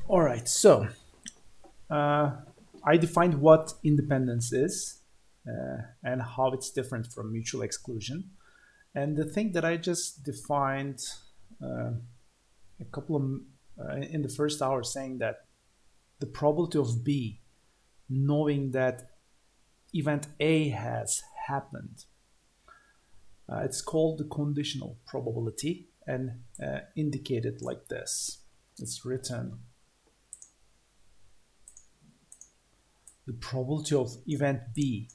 All right, so uh, I defined what independence is and how it's different from mutual exclusion. And the thing that I just defined uh, a couple of in the first hour, saying that the probability of B knowing that event A has happened, it's called the conditional probability and indicated like this. It's written the probability of event B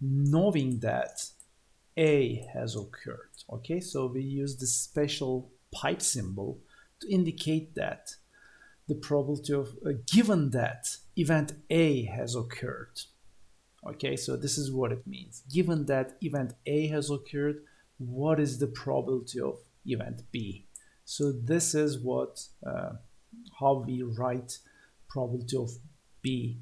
knowing that A has occurred. Okay, so we use this special pipe symbol to indicate that the probability of given that event A has occurred. Okay, so this is what it means. Given that event A has occurred, what is the probability of event B? So this is what how we write probability of B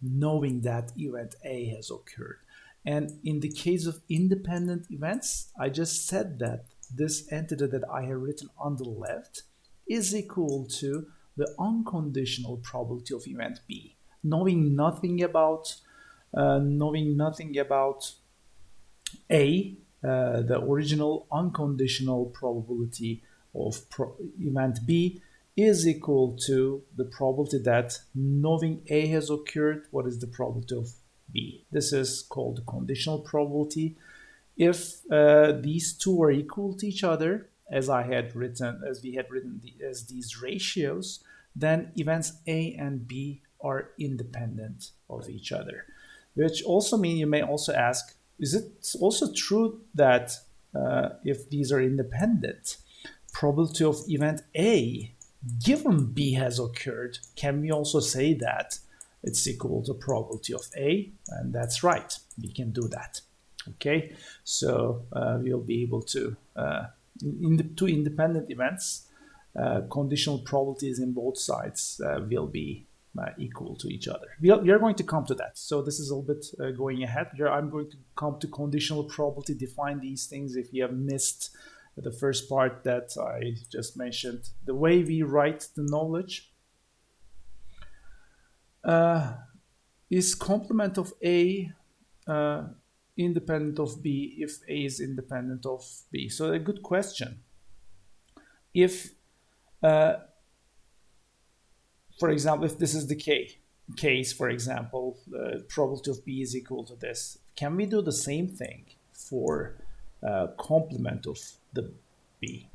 knowing that event A has occurred. And in the case of independent events, I just said that this entity that I have written on the left is equal to the unconditional probability of event B. Knowing nothing about A, the original unconditional probability of event B is equal to the probability that knowing A has occurred, what is the probability of B? This is called the conditional probability. If these two are equal to each other, as we had written as these ratios, then events A and B are independent of each other. Which also means you may also ask, is it also true that if these are independent, probability of event A given B has occurred, can we also say that it's equal to probability of A? And that's right, we can do that. Okay, so we'll be able to, in the two independent events, conditional probabilities in both sides will be equal to each other. We are going to come to that. So this is a little bit going ahead. I'm going to come to conditional probability, define these things if you have missed the first part that I just mentioned. The way we write the knowledge is complement of A independent of B if A is independent of B. So a good question. If for example, if this is the case, for example, the probability of B is equal to this, can we do the same thing for complement of the B?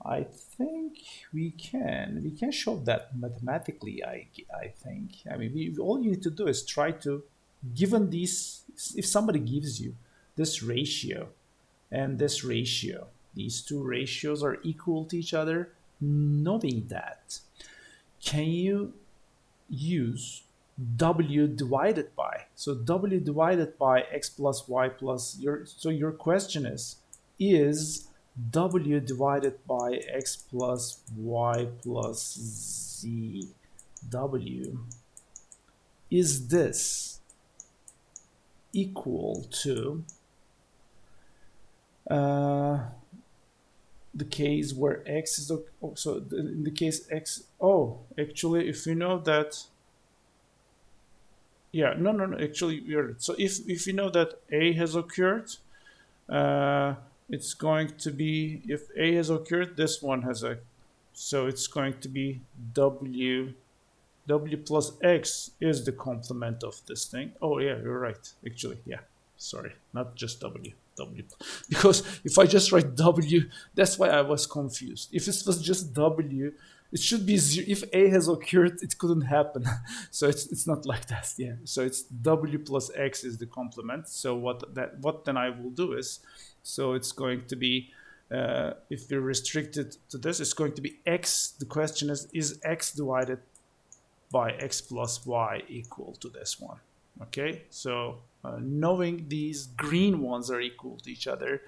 I think we can. We can show that mathematically, I think. I mean, all you need to do is try to, given these, if somebody gives you this ratio and this ratio, these two ratios are equal to each other, knowing that, can you use W divided by? So W divided by X plus Y plus your question is W divided by X plus Y plus Z W, is this equal to the case where X is, so in the case X, actually, if you know that, yeah, no, actually, so if you know that A has occurred, it's going to be, if A has occurred, this one has a, so it's going to be W plus X is the complement of this thing. Oh yeah, you're right, actually, yeah, sorry, not just W, because if I just write W, that's why I was confused. If it was just W, it should be zero. If A has occurred, it couldn't happen. So it's not like that. Yeah. So it's W plus X is the complement. So what then I will do is, so it's going to be, if we're restricted to this, it's going to be X. The question is X divided by X plus Y equal to this one? Okay, so knowing these green ones are equal to each other,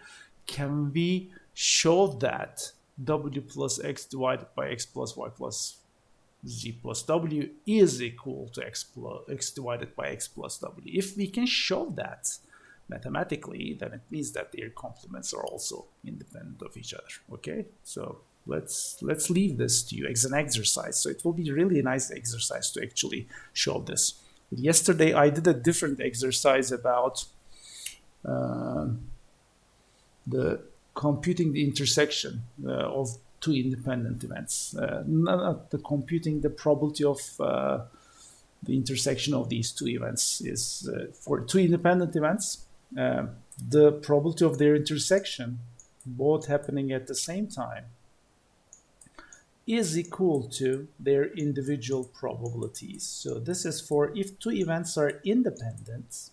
can we show that W plus X divided by X plus Y plus Z plus W is equal to X divided by X plus W? If we can show that mathematically, then it means that their complements are also independent of each other. Okay, so let's leave this to you as an exercise. So it will be really a nice exercise to actually show this. But yesterday I did a different exercise about the computing the intersection of two independent events. Not the computing the probability of the intersection of these two events is for two independent events. The probability of their intersection, both happening at the same time, is equal to their individual probabilities. So this is for if two events are independent,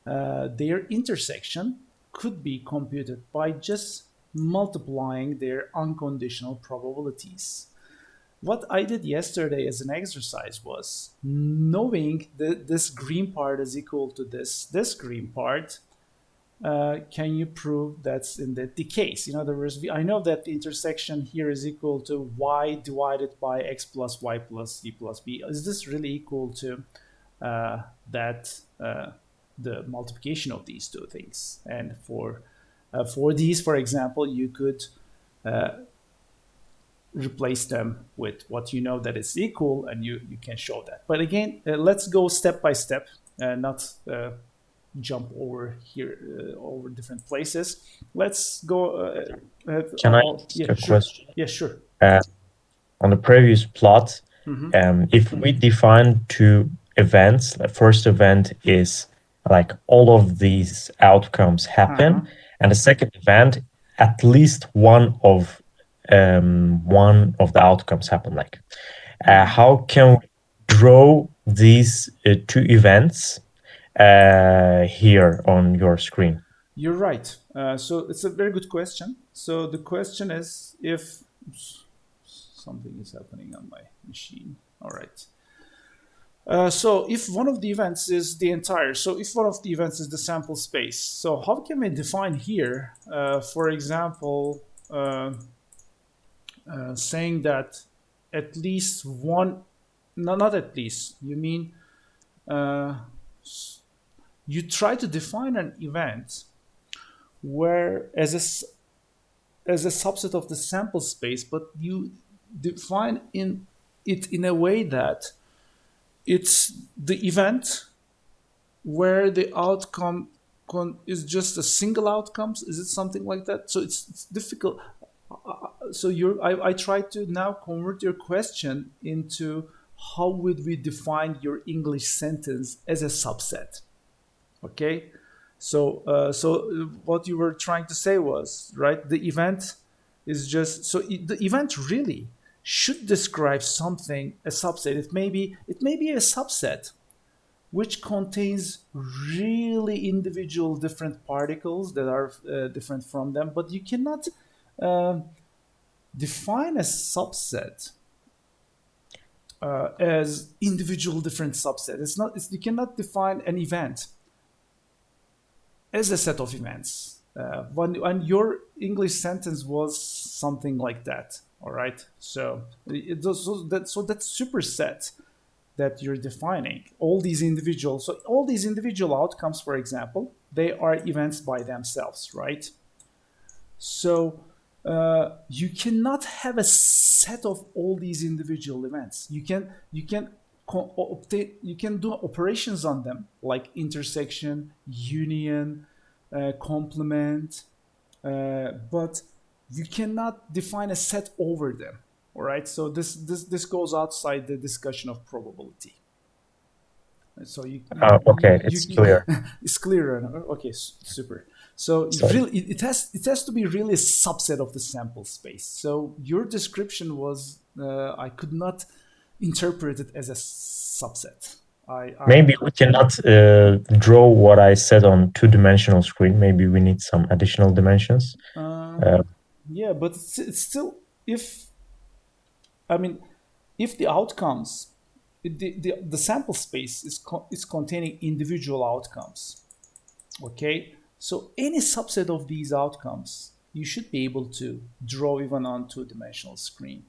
their intersection could be computed by just multiplying their unconditional probabilities. What I did yesterday as an exercise was knowing that this green part is equal to this green part. Can you prove that's in the case? In other words, I know that the intersection here is equal to y divided by x plus y plus c plus b. Is this really equal to the multiplication of these two things? And for these, for example, you could replace them with what you know that is equal, and you can show that. But again, let's go step by step, not jump over here over different places. Let's go. Can I ask a sure. question? Yeah, sure. On the previous plot, if we define two events, the first event is like all of these outcomes happen, and the second event, at least one of the outcomes happen. Like, how can we draw these two events here on your screen? You're right. So it's a very good question. So the question is if something is happening on my machine. All right. So if one of the events is the entire, so if one of the events is the sample space, so how can we define here, for example, saying that at least one, no, not at least, you mean you try to define an event where as a subset of the sample space, but you define it in a way that it's the event where the outcome is just a single outcome. Is it something like that? So it's difficult. So I try to now convert your question into how would we define your English sentence as a subset? Okay. So what you were trying to say was, right, the event is just, so the event really should describe something, a subset. It may be a subset which contains really individual different particles that are different from them, but you cannot define a subset as individual different subset. You cannot define an event as a set of events. When your English sentence was something like that, all right? So that superset that you're defining, all these individual outcomes, for example, they are events by themselves, right? So you cannot have a set of all these individual events. You can do operations on them like intersection, union, complement, but you cannot define a set over them. All right. So this goes outside the discussion of probability. So okay, it's clear. It's clearer. Okay, super. So it has to be really a subset of the sample space. So your description was I could not interpret it as a subset. Maybe we cannot draw what I said on two-dimensional screen. Maybe we need some additional dimensions. Yeah, but it's still, if the outcomes, the sample space is containing individual outcomes. Okay, so any subset of these outcomes you should be able to draw even on two-dimensional screen,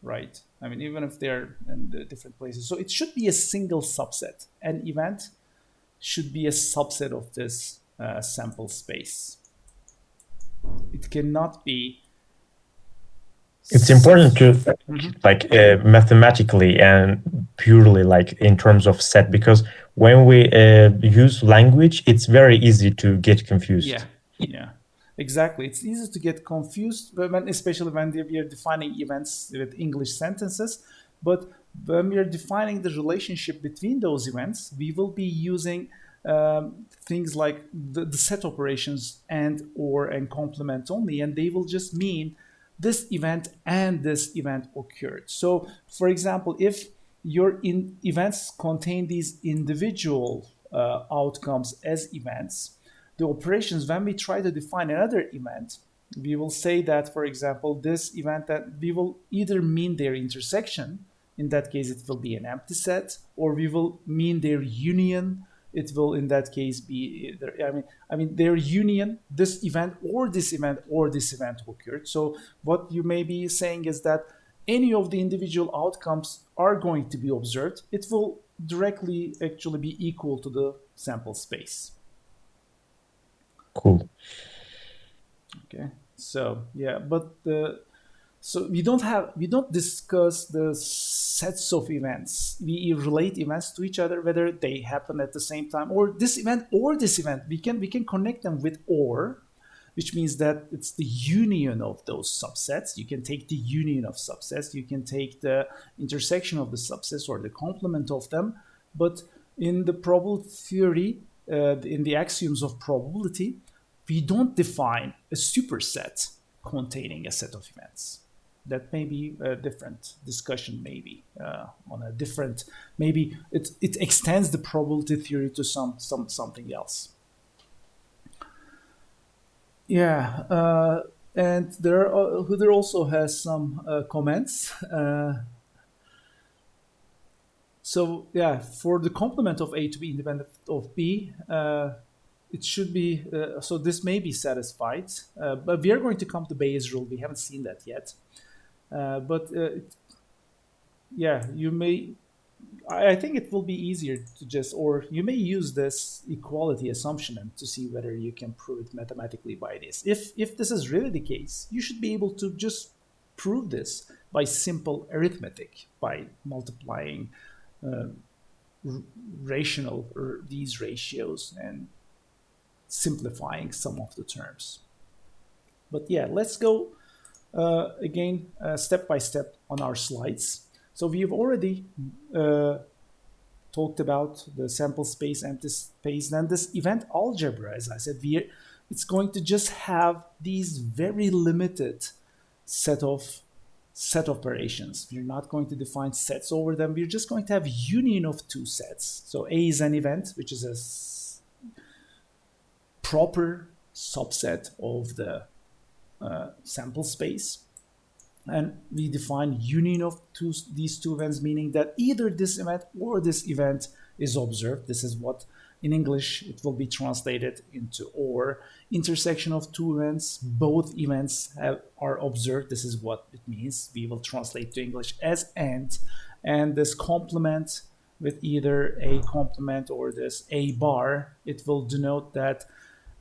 right? Even if they're in the different places. So it should be a single subset. An event should be a subset of this sample space. It cannot be It's important S- to mhm. like mathematically and purely like in terms of set, because when we use language, it's very easy to get Yeah, confused. yeah, exactly. It's easy to get confused, especially when we are defining events with English sentences. But when we are defining the relationship between those events, we will be using things like the set operations and or and complement only, and they will just mean this event and this event occurred. So, for example, if your events contain these individual outcomes as events, the operations, when we try to define another event, we will say that, for example, this event, that we will either mean their intersection, in that case it will be an empty set, or we will mean their union, it will in that case be either, I mean their union, this event or this event or this event occurred. So what you may be saying is that any of the individual outcomes are going to be observed, it will directly actually be equal to the sample space. Cool. Okay, so yeah, but so we don't discuss the sets of events. We relate events to each other whether they happen at the same time, or this event or this event. We can connect them with or, which means that it's the union of those subsets. You can take the union of subsets. You can take the intersection of the subsets or the complement of them. But in the probability theory, in the axioms of probability, we don't define a superset containing a set of events. That may be a different discussion, maybe on a different, maybe it extends the probability theory to something else. Yeah, and there also has some comments. So yeah, for the complement of A to be independent of B, it should be so this may be satisfied, but we are going to come to Bayes' rule. We haven't seen that yet, but yeah, you may. I think it will be easier to just, or you may use this equality assumption and to see whether you can prove it mathematically by this. If this is really the case, you should be able to just prove this by simple arithmetic, by multiplying uh, rational or these ratios and simplifying some of the terms. But yeah, let's go again step by step on our slides. So we've already talked about the sample space, empty space, then this event algebra, as I said, it's going to just have these very limited set of set operations. We're not going to define sets over them. We're just going to have union of two sets. So A is an event, which is a proper subset of the sample space. And we define union of these two events, meaning that either this event or this event is observed. This is what in English it will be translated into or. Intersection of two events, both events are observed. This is what it means. We will translate to English as and this complement with either a complement or this a bar, it will denote that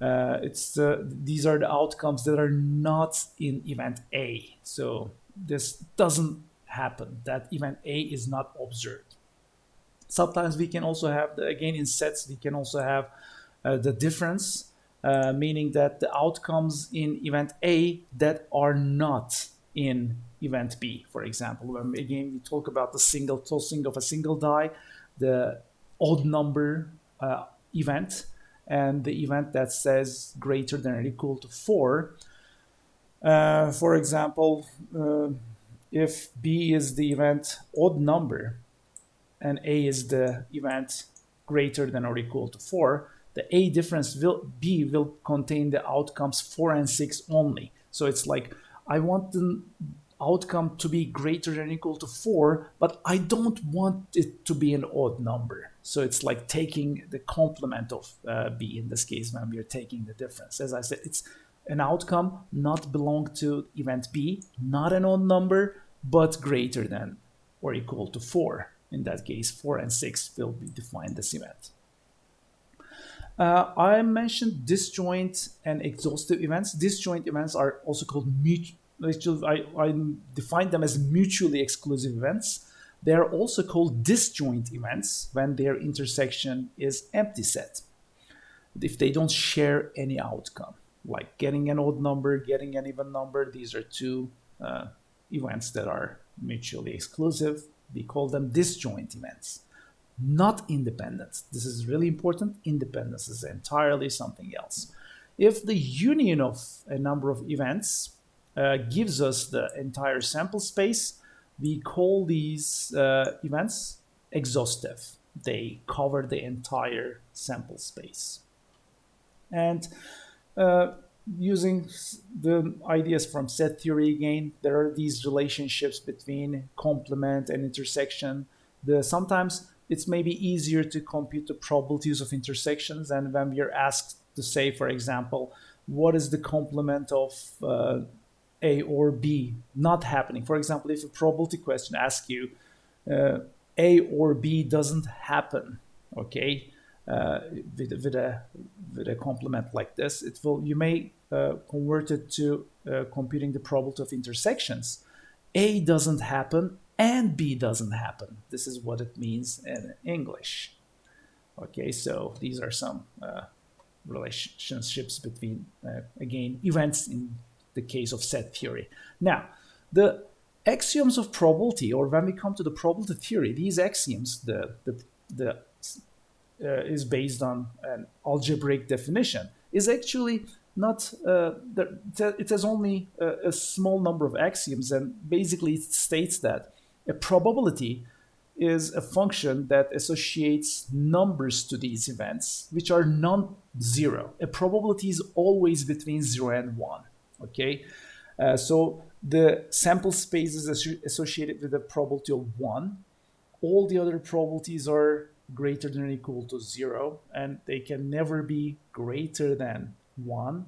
these are the outcomes that are not in event A. So this doesn't happen. That event A is not observed. Sometimes we can also have, again in sets, we can also have the difference, meaning that the outcomes in event A that are not in event B. For example, when again we talk about the single tossing of a single die, the odd number event, and the event that says greater than or equal to 4. For example, if B is the event odd number and A is the event greater than or equal to 4, the A difference B will contain the outcomes 4 and 6 only. So it's like, I want the outcome to be greater than or equal to 4, but I don't want it to be an odd number. So it's like taking the complement of B in this case when we're taking the difference. As I said, it's an outcome not belong to event B, not an odd number, but greater than or equal to 4. In that case, 4 and 6 will be defined this event. I mentioned disjoint and exhaustive events. Disjoint events are also called I define them as mutually exclusive events. They are also called disjoint events when their intersection is empty set, if they don't share any outcome, like getting an odd number, getting an even number. These are two events that are mutually exclusive. We call them disjoint events, not independence. This is really important. Independence is entirely something else. If the union of a number of events gives us the entire sample space, we call these events exhaustive. They cover the entire sample space. And uh, using the ideas from set theory again, there are these relationships between complement and intersection. Sometimes it's maybe easier to compute the probabilities of intersections, and when we are asked to say, for example, what is the complement of A or B not happening? For example, if a probability question asks you uh, A or B doesn't happen, okay, uh, with, with a with a complement like this, it will you may convert it to computing the probability of intersections. A doesn't happen and B doesn't happen. This is what it means in English. Okay, so these are some relationships between, again, events in the case of set theory. Now, the axioms of probability, or when we come to the probability theory, these axioms, the is based on an algebraic definition, is actually not, it has only a small number of axioms, and basically it states that a probability is a function that associates numbers to these events which are non-zero. A probability is always between 0 and 1. Okay, so the sample space is associated with a probability of 1. All the other probabilities are greater than or equal to 0, and they can never be greater than 1.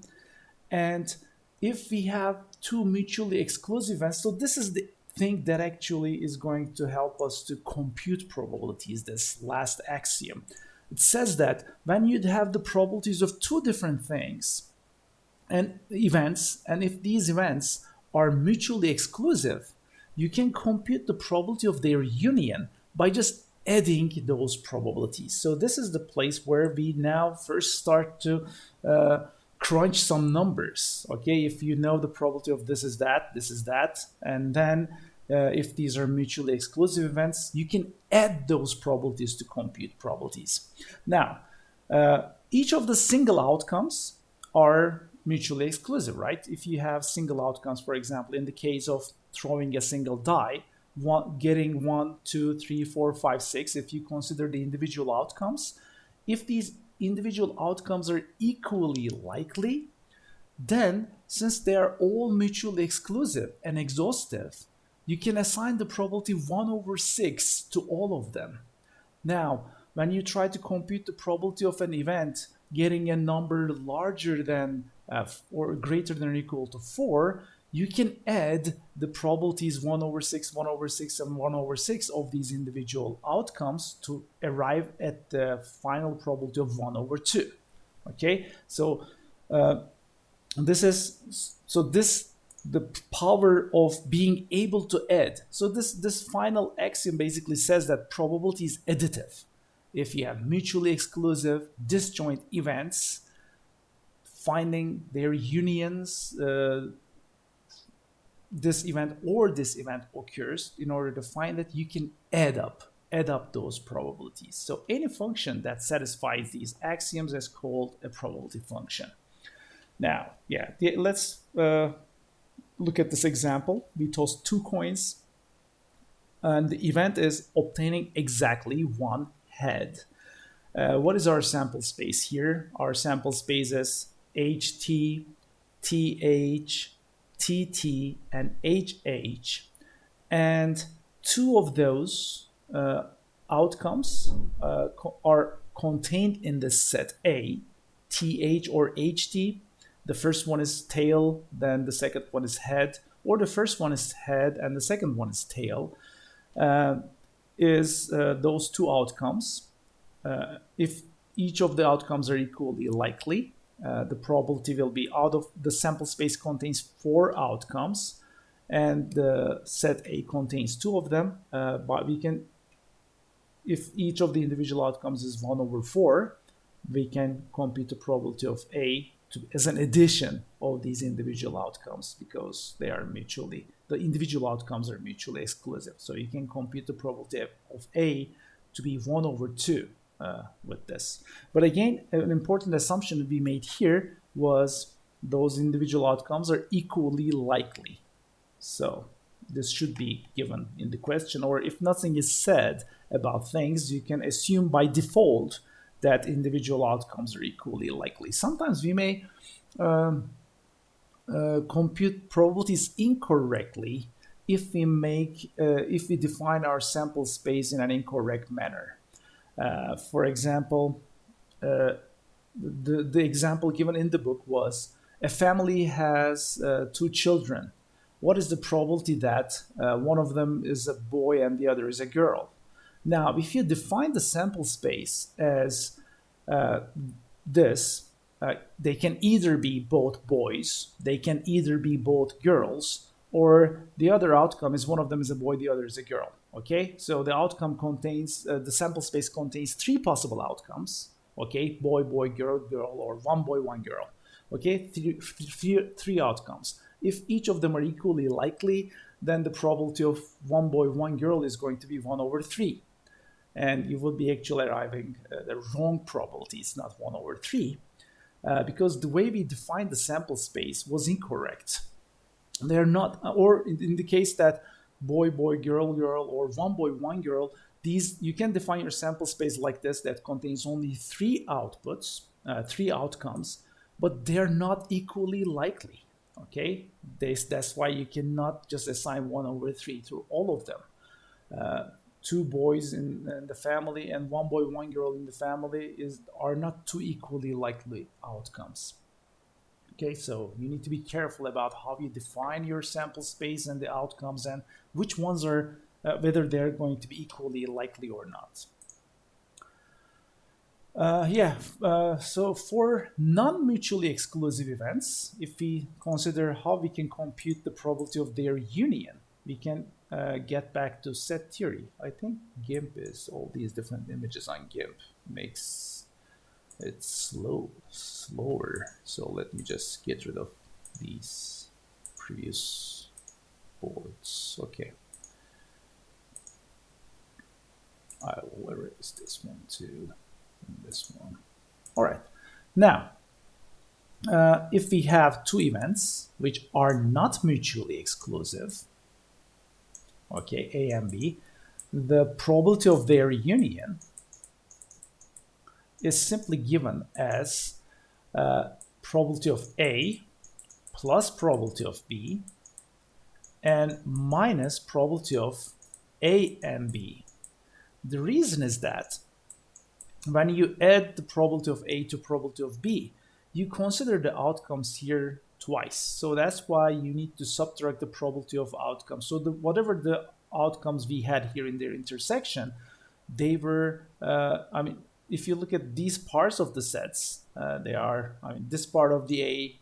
And if we have two mutually exclusive events, so this is the thing that actually is going to help us to compute probabilities, this last axiom. It says that when you'd have the probabilities of two different things and events, and if these events are mutually exclusive, you can compute the probability of their union by just adding those probabilities. So this is the place where we now first start to crunch some numbers. Okay, if you know the probability of this is that, and then if these are mutually exclusive events, you can add those probabilities to compute probabilities. Now, each of the single outcomes are mutually exclusive, right? If you have single outcomes, for example, in the case of throwing a single die, getting 1, 2, 3, 4, 5, 6, if you consider the individual outcomes, if these individual outcomes are equally likely, then since they are all mutually exclusive and exhaustive, you can assign the probability 1 over 6 to all of them. Now, when you try to compute the probability of an event getting a number larger than or greater than or equal to 4, you can add the probabilities 1 over 6, 1 over 6, and 1 over 6 of these individual outcomes to arrive at the final probability of 1 over 2. Okay, so this the power of being able to add. So this final axiom basically says that probability is additive. If you have mutually exclusive disjoint events, finding their unions, this event or this event occurs, in order to find that, you can add up those probabilities. So any function that satisfies these axioms is called a probability function. Now, let's look at this example. We toss 2 coins, and the event is obtaining exactly 1 head. What is our sample space here? Our sample space is HT, TH, TT, and HH. And 2 of those outcomes are contained in this set A, TH or HT. The first one is tail, then the second one is head, or the first one is head and the second one is tail, is those 2 outcomes. If each of the outcomes are equally likely, the probability will be, out of the sample space contains 4 outcomes, and the set A contains two of them, but we can, if each of the individual outcomes is 1 over 4, we can compute the probability of A as an addition of these individual outcomes, because they are mutually, the individual outcomes are mutually exclusive. So you can compute the probability of A to be 1 over 2 with this. But again, an important assumption to be made here was those individual outcomes are equally likely. So this should be given in the question, or if nothing is said about things, you can assume by default that individual outcomes are equally likely. Sometimes we may compute probabilities incorrectly if we define our sample space in an incorrect manner. For example, the example given in the book was a family has two children. What is the probability that one of them is a boy and the other is a girl? Now, if you define the sample space as this, they can either be both boys, they can either be both girls, or the other outcome is one of them is a boy, the other is a girl. Okay, so the outcome contains, the sample space contains three possible outcomes. Okay, boy, boy, girl, girl, or one boy, one girl. Okay, three outcomes. If each of them are equally likely, then the probability of one boy, one girl is going to be 1 over 3. And you will be actually arriving at the wrong probabilities, not 1 over 3, because the way we defined the sample space was incorrect. They're not, or in the case that boy, boy, girl, girl, or one boy, one girl, these, you can define your sample space like this, that contains only three outputs, three outcomes, but they're not equally likely. Okay, that's why you cannot just assign 1 over 3 to all of them. Two boys in the family and one boy, one girl in the family are not two equally likely outcomes. Okay, so you need to be careful about how you define your sample space and the outcomes, and which ones are, whether they're going to be equally likely or not. So for non-mutually exclusive events, if we consider how we can compute the probability of their union, we can get back to set theory. I think GIMP is, all these different images on GIMP makes it slower. So let me just get rid of these previous boards. Okay. I will erase this one too, and this one. All right. Now, if we have two events which are not mutually exclusive, okay, A and B, the probability of their union is simply given as probability of A plus probability of B and minus probability of A and B. The reason is that when you add the probability of A to probability of B, you consider the outcomes here twice. So that's why you need to subtract the probability of outcomes. So whatever the outcomes we had here in their intersection, they were, if you look at these parts of the sets, they are, this part of the A,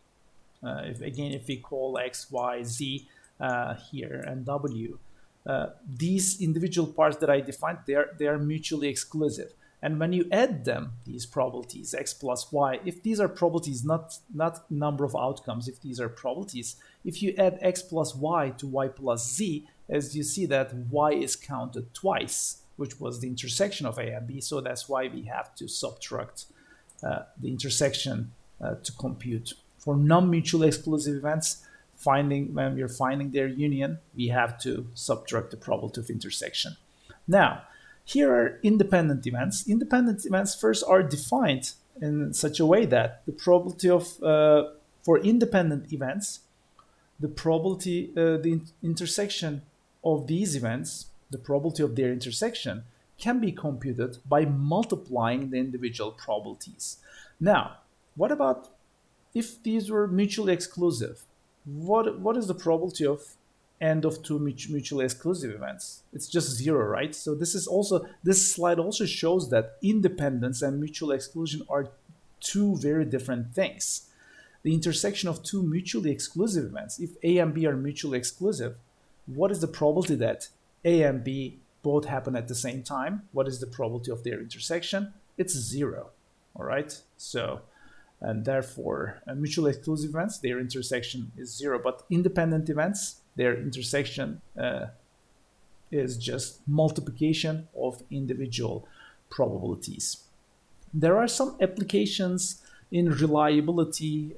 if we call X, Y, Z here, and W, these individual parts that I defined, they are mutually exclusive. And when you add them, these probabilities, X plus Y, if these are probabilities, not number of outcomes, if these are probabilities, if you add X plus Y to Y plus Z, as you see that Y is counted twice, which was the intersection of A and B. So that's why we have to subtract the intersection to compute. For non-mutually exclusive events, when we're finding their union, we have to subtract the probability of intersection. Now, here are independent events. Independent events first are defined in such a way that the probability of, for independent events, the probability, the intersection of these events, the probability of their intersection, can be computed by multiplying the individual probabilities. Now, what about if these were mutually exclusive? What is the probability of end of two mutually exclusive events? It's just 0, right? So this slide also shows that independence and mutual exclusion are two very different things. the intersection of two mutually exclusive events. If A and B are mutually exclusive, what is the probability that A and B both happen at the same time? What is the probability of their intersection? It's 0. All right. So, and therefore, mutually exclusive events, their intersection is 0. But independent events, their intersection is just multiplication of individual probabilities. There are some applications in reliability,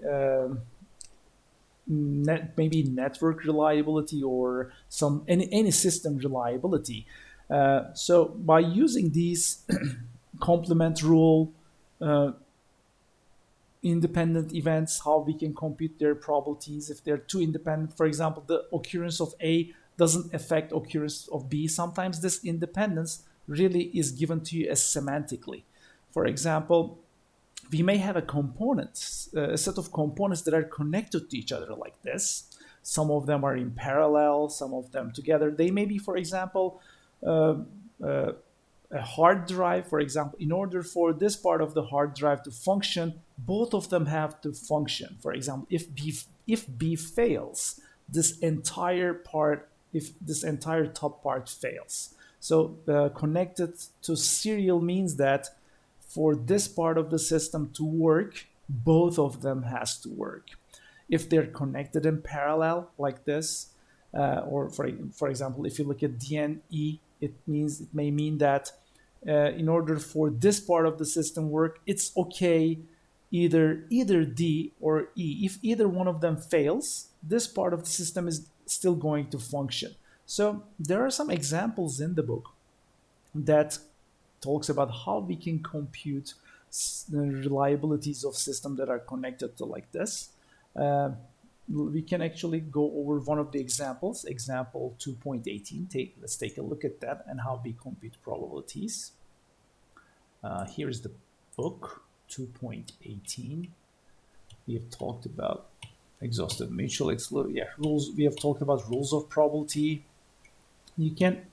maybe network reliability or any system reliability. So by using these complement rule, independent events, how we can compute their probabilities if they're two independent. For example, the occurrence of A doesn't affect occurrence of B. Sometimes this independence really is given to you as semantically. For example, we may have a set of components that are connected to each other like this. Some of them are in parallel, some of them together. They may be, for example, a hard drive, for example. In order for this part of the hard drive to function, both of them have to function. For example, if B fails, this entire top part fails. So connected to serial means that for this part of the system to work, both of them has to work. If they're connected in parallel like this, or for example, if you look at DNE, it may mean that in order for this part of the system work, it's okay either D or E. If either one of them fails, this part of the system is still going to function. So there are some examples in the book that talks about how we can compute the reliabilities of systems that are connected to like this. We can actually go over one of the examples, example 2.18. Let's take a look at that and how we compute probabilities. Here's the book, 2.18. We have talked about exhaustive mutual exclusion. Yeah, rules. We have talked about rules of probability. You can,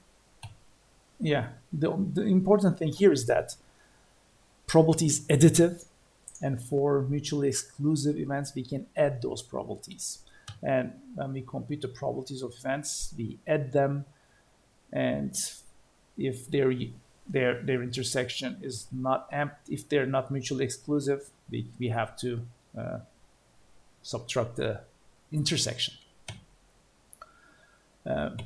yeah, the important thing here is that probability is additive. And for mutually exclusive events, we can add those probabilities. And when we compute the probabilities of events, we add them. And if their intersection is not empty, if they're not mutually exclusive, we have to subtract the intersection.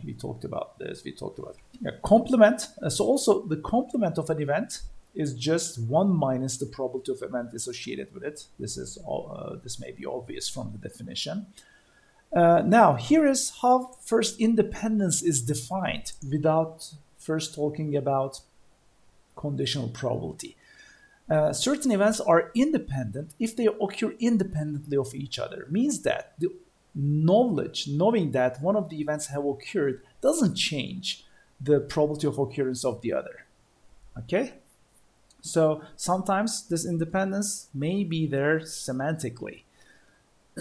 We talked about this. We talked about complement. So also the complement of an event is just 1 minus the probability of event associated with it. This may be obvious from the definition. Now, here is how first independence is defined without first talking about conditional probability. Certain events are independent if they occur independently of each other. Means that the knowing that one of the events have occurred doesn't change the probability of occurrence of the other. Okay? So sometimes this independence may be there semantically,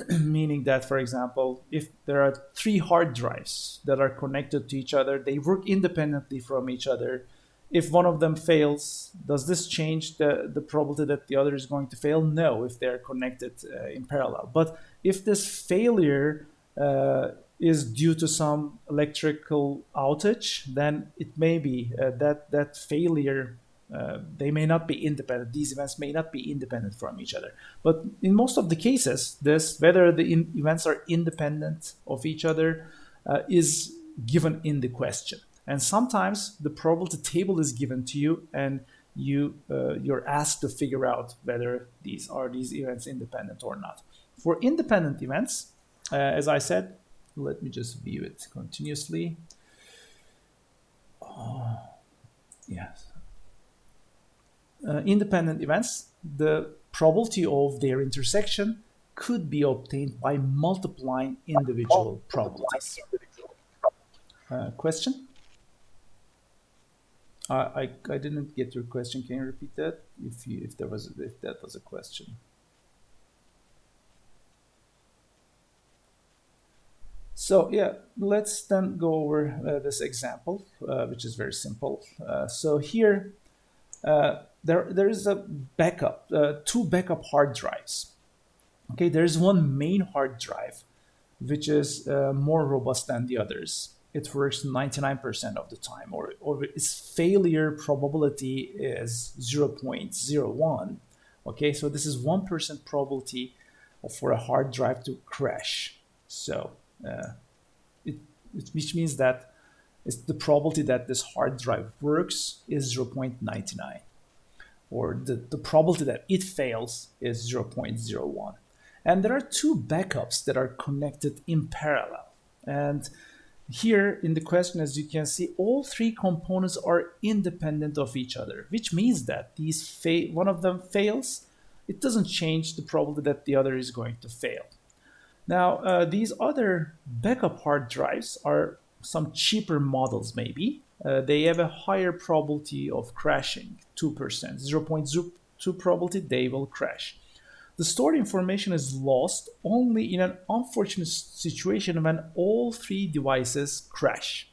meaning that, for example, if there are 3 hard drives that are connected to each other, they work independently from each other. If one of them fails, does this change the probability that the other is going to fail? No, if they're connected in parallel. But if this failure is due to some electrical outage, then it may be that failure, they may not be independent. These events may not be independent from each other. But in most of the cases, whether the events are independent of each other is given in the question. And sometimes the probability table is given to you, and you're asked to figure out whether these events independent or not. For independent events, as I said, let me just view it continuously. Yes. Independent events, the probability of their intersection could be obtained by multiplying individual probabilities. Question? I didn't get your question. Can you repeat that? If that was a question. So yeah, let's then go over this example, which is very simple. So here, there is a backup, 2 backup hard drives. Okay, there's one main hard drive which is more robust than the others. It works 99% of the time, or its failure probability is 0.01. Okay, so this is 1% probability for a hard drive to crash. So, it, which means that it's the probability that this hard drive works is 0.99, or the probability that it fails is 0.01. And there are two backups that are connected in parallel. And here in the question, as you can see, all three components are independent of each other, which means that one of them fails, it doesn't change the probability that the other is going to fail. Now, these other backup hard drives are some cheaper models, maybe. They have a higher probability of crashing, 2%, 0.02 probability they will crash. The stored information is lost only in an unfortunate situation when all three devices crash.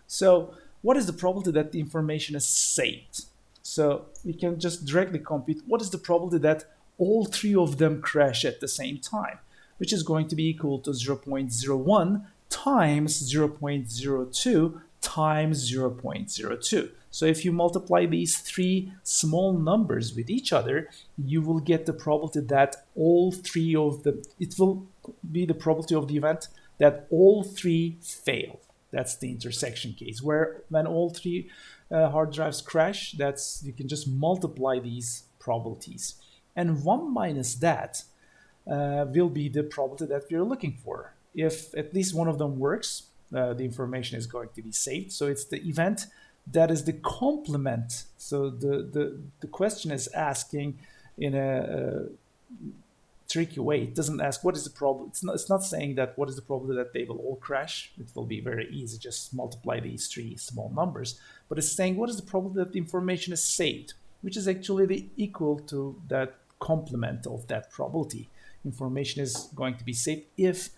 So, what is the probability that the information is saved? So, we can just directly compute what is the probability that all three of them crash at the same time, which is going to be equal to 0.01 times 0.02 times 0.02. So if you multiply these three small numbers with each other, you will get the probability that all three of them, it will be the probability of the event that all three fail. That's the intersection case, where when all three hard drives crash, that's you can just multiply these probabilities. And 1 minus that will be the probability that we're looking for. If at least one of them works, the information is going to be saved. So it's the event that is the complement. So the question is asking in a tricky way. It doesn't ask what is the problem. It's not saying that what is the probability that they will all crash. It will be very easy. Just multiply these three small numbers. But it's saying what is the probability that the information is saved, which is actually the equal to that complement of that probability. Information is going to be saved if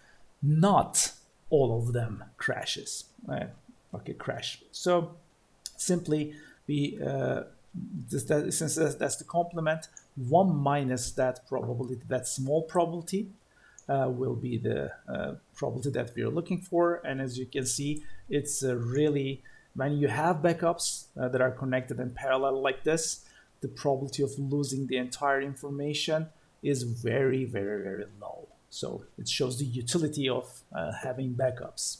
not all of them crashes. Okay, crash. So simply we since that's the complement, 1 minus that probability, that small probability, will be the probability that we're looking for. And as you can see, it's really, when you have backups that are connected in parallel like this, the probability of losing the entire information is very, very, very low. So it shows the utility of having backups.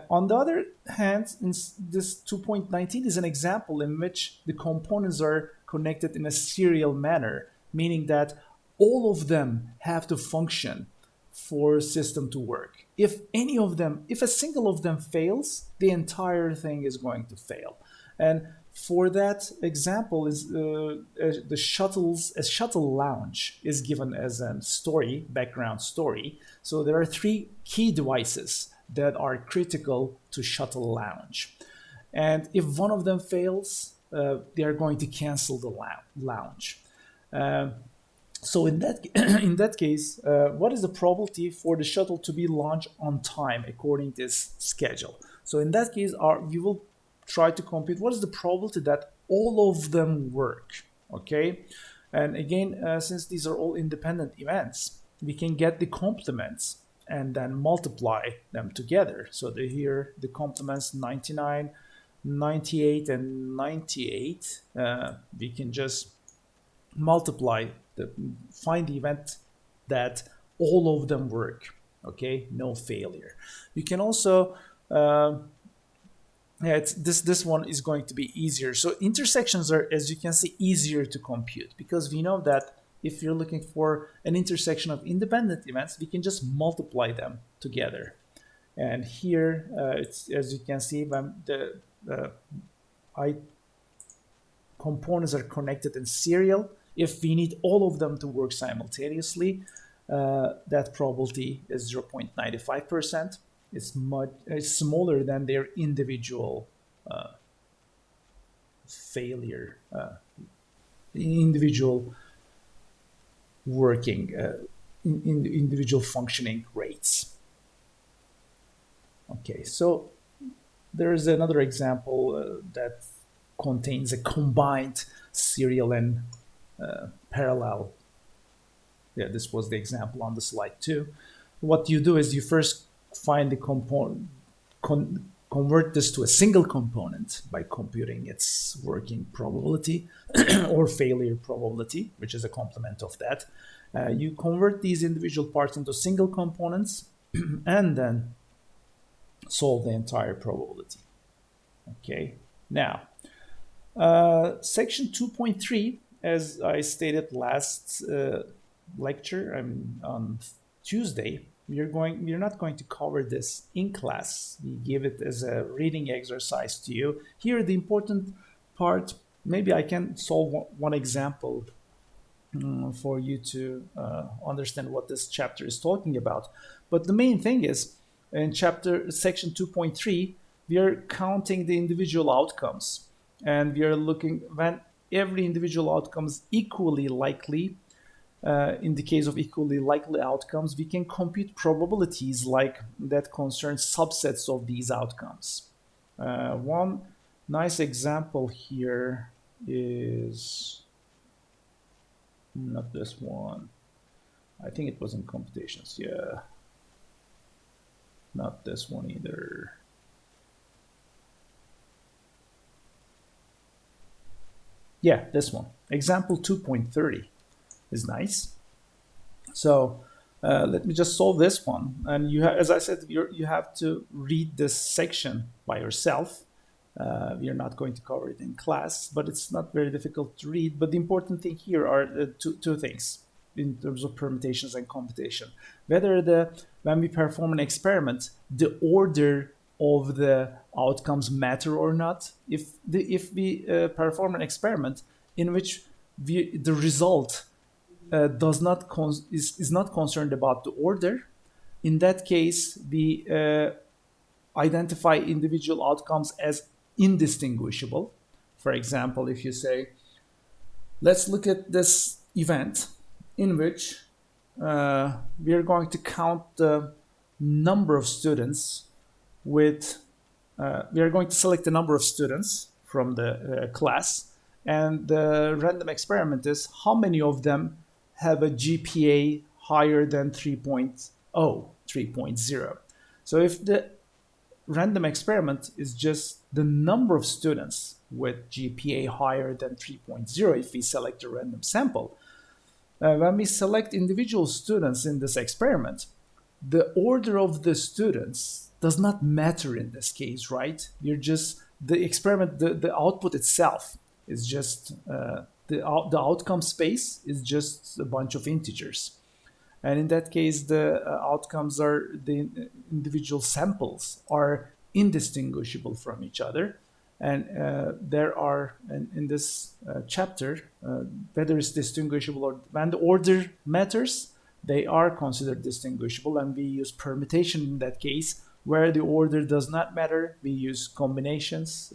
On the other hand, this 2.19 is an example in which the components are connected in a serial manner, meaning that all of them have to function for a system to work. If a single of them fails, the entire thing is going to fail. And for that example, is a shuttle launch is given as a background story. So there are three key devices that are critical to shuttle launch. And if one of them fails, they are going to cancel the launch. So in that case, what is the probability for the shuttle to be launched on time according to this schedule? So in that case, we will try to compute what is the probability that all of them work. Okay, and again, since these are all independent events, we can get the complements and then multiply them together. So here the complements 99, 98, and 98. We can just find the event that all of them work. Okay, no failure. You can also this one is going to be easier. So intersections are, as you can see, easier to compute because we know that if you're looking for an intersection of independent events, we can just multiply them together. And here, it's, as you can see, when the components are connected in serial, if we need all of them to work simultaneously, that probability is 0.95%. It's smaller than their individual failure, individual working, individual functioning rates. Okay, so there is another example that contains a combined serial and parallel Yeah, this was the example on the slide too. What you do is you first find the component, convert this to a single component by computing its working probability or failure probability, which is a complement of that. You convert these individual parts into single components and then solve the entire probability. Okay, now section 2.3, as I stated last lecture on Tuesday, we're not going to cover this in class. We give it as a reading exercise to you. Here, the important part, maybe I can solve one example for you to understand what this chapter is talking about. But the main thing is, in section 2.3, we are counting the individual outcomes, and we are looking when every individual outcome is equally likely. In the case of equally likely outcomes, we can compute probabilities like that concern subsets of these outcomes. One nice example here is not this one. I think it was in computations. Yeah. Not this one either. Yeah, this one. Example 2.30 is nice. So let me just solve this one. And as I said, you have to read this section by yourself. We are not going to cover it in class, but it's not very difficult to read. But the important thing here are two things in terms of permutations and computation. Whether when we perform an experiment, the order of the outcomes matter or not. If we perform an experiment in which the result is not concerned about the order, in that case we identify individual outcomes as indistinguishable. For example, if you say, let's look at this event in which we are going to count the number of students with, we are going to select the number of students from the class, and the random experiment is how many of them have a GPA higher than 3.0, 3.0. So if the random experiment is just the number of students with GPA higher than 3.0, if we select a random sample, when we select individual students in this experiment, the order of the students does not matter in this case, right? You're just, the experiment, the output itself is just, the outcome space is just a bunch of integers. And in that case, the outcomes are, the individual samples are indistinguishable from each other. And there are, in this chapter, whether it's distinguishable or when the order matters, they are considered distinguishable. And we use permutation in that case. Where the order does not matter, we use combinations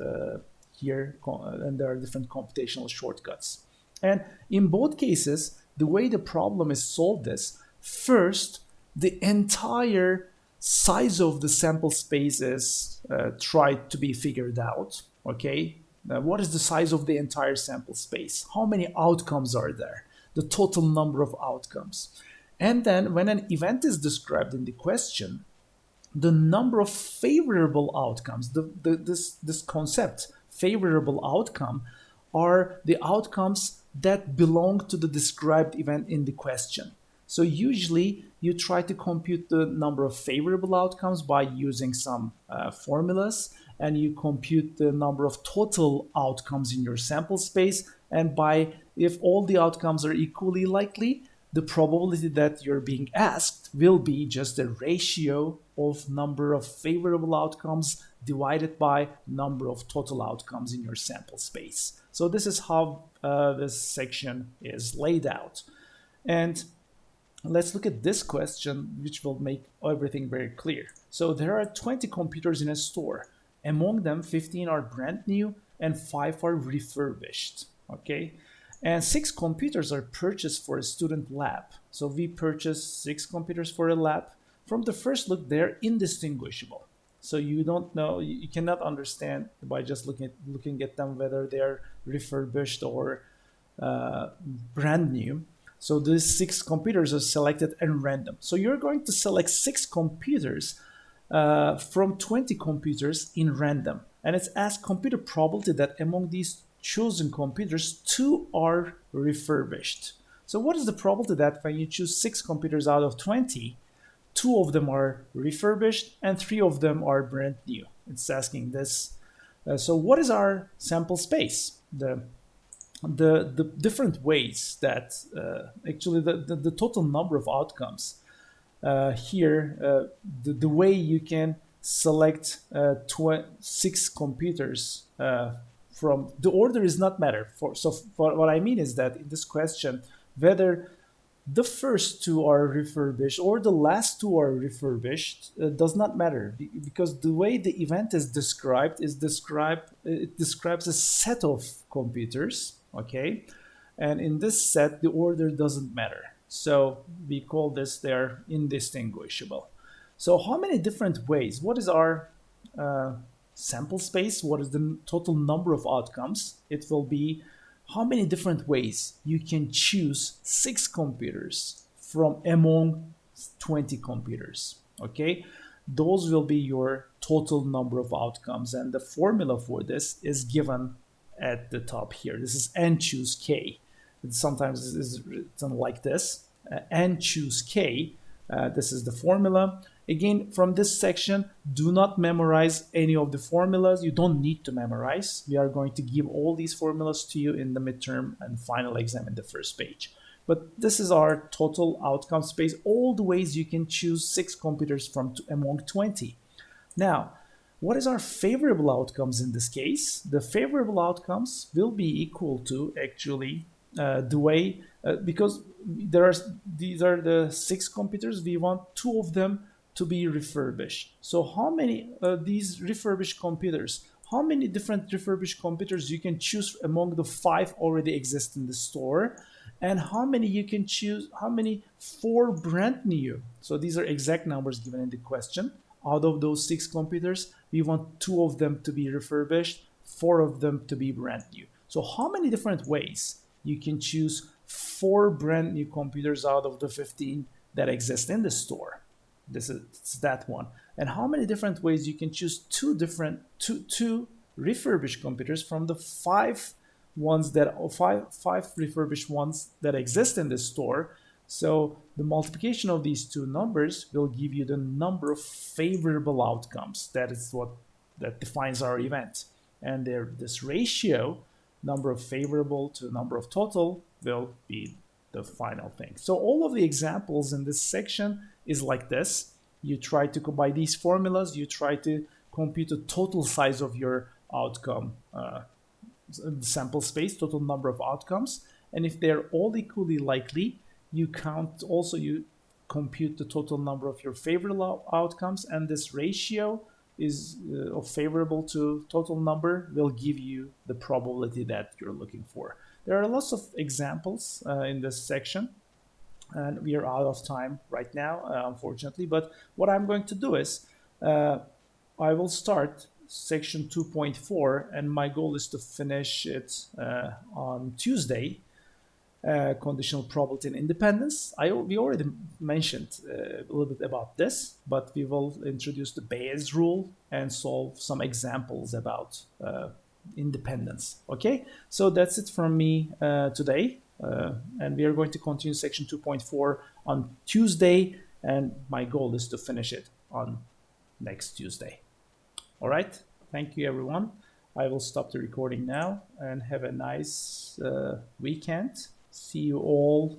here, and there are different computational shortcuts. And in both cases, the way the problem is solved is, first, the entire size of the sample space is tried to be figured out. Okay, what is the size of the entire sample space? How many outcomes are there? The total number of outcomes. And then when an event is described in the question, the number of favorable outcomes, this concept, favorable outcome, are the outcomes that belong to the described event in the question. So usually you try to compute the number of favorable outcomes by using some formulas, and you compute the number of total outcomes in your sample space, and by, if all the outcomes are equally likely, the probability that you're being asked will be just a ratio of number of favorable outcomes divided by number of total outcomes in your sample space. So this is how this section is laid out. And let's look at this question, which will make everything very clear. So there are 20 computers in a store. Among them, 15 are brand new and 5 are refurbished. Okay. And 6 computers are purchased for a student lab. So we purchased 6 computers for a lab. From the first look, they're indistinguishable. So you don't know, you cannot understand by just looking at them whether they're refurbished or brand new. So these 6 computers are selected at random. So you're going to select 6 computers from 20 computers in random. And it's asked computer probability that among these chosen computers, 2 are refurbished. So what is the probability that when you choose 6 computers out of 20, 2 of them are refurbished and 3 of them are brand new? It's asking this. So what is our sample space? The different ways that actually the total number of outcomes here, the way you can select 6 computers from the order is not matter for. So for what I mean is that in this question, whether the first 2 are refurbished or the last 2 are refurbished does not matter, because the way the event is described it describes a set of computers, okay, and in this set the order doesn't matter, so we call this, they're indistinguishable. So how many different ways, what is our sample space, what is the total number of outcomes? It will be how many different ways you can choose 6 computers from among 20 computers, okay? Those will be your total number of outcomes, and the formula for this is given at the top here. This is n choose k. It sometimes is written like this, n choose k. This is the formula. Again, from this section, do not memorize any of the formulas. You don't need to memorize. We are going to give all these formulas to you in the midterm and final exam in the first page. But this is our total outcome space, all the ways you can choose 6 computers from among 20. Now, what is our favorable outcomes in this case? The favorable outcomes will be equal to actually the way, because these are the 6 computers, we want 2 of them to be refurbished. So how many these refurbished computers, how many different refurbished computers you can choose among the 5 already exist in the store, and how many you can choose, how many 4 brand new. So these are exact numbers given in the question. Out of those 6 computers, we want 2 of them to be refurbished, 4 of them to be brand new. So how many different ways you can choose 4 brand new computers out of the 15 that exist in the store? This is that one. And how many different ways you can choose two refurbished computers from the 5 ones that five refurbished ones that exist in the store? So the multiplication of these two numbers will give you the number of favorable outcomes. That is what that defines our event. And this ratio, number of favorable to number of total, will be the final thing. So all of the examples in this section is like this. You try to, by these formulas, you try to compute the total size of your outcome, sample space, total number of outcomes. And if they're all equally likely, you compute the total number of your favorable outcomes, and this ratio is of favorable to total number will give you the probability that you're looking for. There are lots of examples in this section, and we are out of time right now, unfortunately. But what I'm going to do is I will start section 2.4, and my goal is to finish it on Tuesday. Conditional probability and independence. We already mentioned a little bit about this, but we will introduce the Bayes rule and solve some examples about independence. Okay, so that's it from me today, and we are going to continue section 2.4 on Tuesday, and my goal is to finish it on next Tuesday. All right, thank you everyone. I will stop the recording now, and have a nice weekend. See you all